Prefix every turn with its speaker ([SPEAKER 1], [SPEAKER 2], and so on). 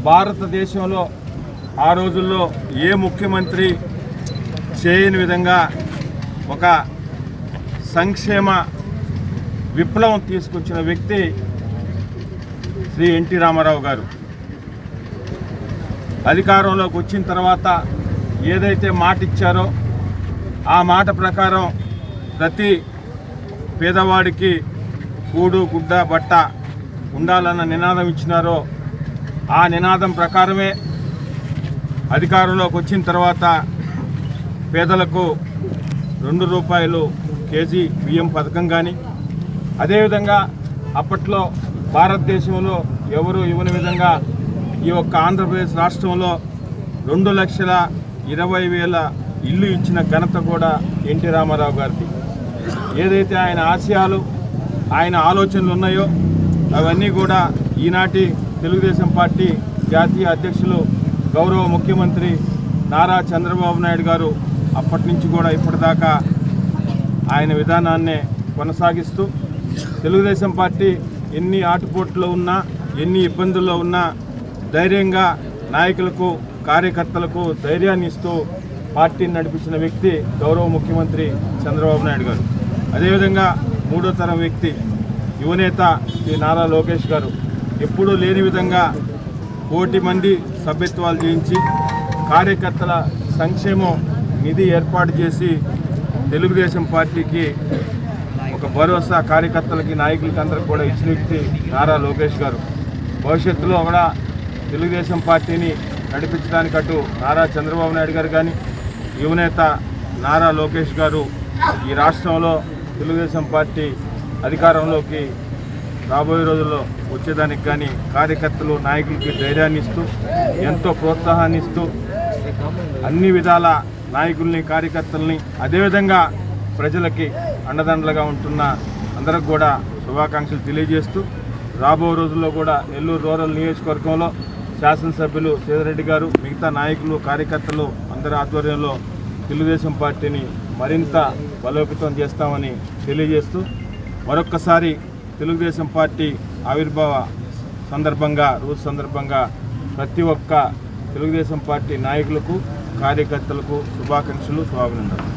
[SPEAKER 1] భారతదేశంలో ఆ రోజుల్లో ఏ ముఖ్యమంత్రి చేయని విధంగా ఒక సంక్షేమ విప్లవం తీసుకొచ్చిన వ్యక్తి శ్రీ ఎన్టీ రామారావు గారు. అధికారంలోకి వచ్చిన తర్వాత ఏదైతే మాట ఇచ్చారో ఆ మాట ప్రకారం ప్రతి పేదవాడికి కూడు గుడ్డ బట్ట ఉండాలన్న నినాదం ఇచ్చినారో ఆ నినాదం ప్రకారమే అధికారంలోకి వచ్చిన తర్వాత పేదలకు ₹2 కేజీ బియ్యం పథకం కానీ, అదేవిధంగా అప్పట్లో భారతదేశంలో ఎవరు ఇవ్వని విధంగా ఈ ఒక్క ఆంధ్రప్రదేశ్ రాష్ట్రంలో 2,20,000 ఇల్లు ఇచ్చిన ఘనత కూడా ఎన్టీ రామారావు గారిది. ఏదైతే ఆయన ఆశయాలు ఆయన ఆలోచనలు ఉన్నాయో అవన్నీ కూడా ఈనాటి తెలుగుదేశం పార్టీ జాతీయ అధ్యక్షులు గౌరవ ముఖ్యమంత్రి నారా చంద్రబాబు నాయుడు గారు అప్పటి నుంచి కూడా ఇప్పటిదాకా ఆయన విధానాన్నే కొనసాగిస్తూ తెలుగుదేశం పార్టీ ఎన్ని ఆటుపోట్లు ఉన్నా ఎన్ని ఇబ్బందుల్లో ఉన్నా ధైర్యంగా నాయకులకు కార్యకర్తలకు ధైర్యాన్ని ఇస్తూ పార్టీని నడిపించిన వ్యక్తి గౌరవ ముఖ్యమంత్రి చంద్రబాబు నాయుడు గారు. అదేవిధంగా మూడో తరం వ్యక్తి యువనేత శ్రీ నారా లోకేష్ గారు ఎప్పుడూ లేని విధంగా 1,000 మంది సభ్యత్వాలు చేయించి కార్యకర్తల సంక్షేమం నిధి ఏర్పాటు చేసి తెలుగుదేశం పార్టీకి ఒక భరోసా కార్యకర్తలకి నాయకులకి అందరికి కూడా ఇచ్చిన వ్యక్తి నారా లోకేష్ గారు. భవిష్యత్తులో కూడా తెలుగుదేశం పార్టీని నడిపించడానికి అటు నారా చంద్రబాబు నాయుడు గారు కానీ యువనేత నారా లోకేష్ గారు ఈ రాష్ట్రంలో తెలుగుదేశం పార్టీ అధికారంలోకి రాబోయే రోజుల్లో వచ్చేదానికి కానీ కార్యకర్తలు నాయకులకి ధైర్యాన్ని ఇస్తూ ఎంతో ప్రోత్సాహాన్ని ఇస్తూ అన్ని విధాల నాయకుల్ని కార్యకర్తల్ని అదేవిధంగా ప్రజలకి అండదండలుగా ఉంటున్న అందరికి కూడా శుభాకాంక్షలు తెలియజేస్తూ రాబో రోజుల్లో కూడా నెల్లూరు రూరల్ నియోజకవర్గంలో శాసనసభ్యులు సేదరెడ్డి గారు మిగతా నాయకులు కార్యకర్తలు అందరి ఆధ్వర్యంలో తెలుగుదేశం పార్టీని మరింత బలోపేతం చేస్తామని తెలియజేస్తూ మరొక్కసారి తెలుగుదేశం పార్టీ ఆవిర్భావ రోజు సందర్భంగా ప్రతి ఒక్క తెలుగుదేశం పార్టీ నాయకులకు కార్యకర్తలకు శుభాకాంక్షలు, శుభాభినందనలు.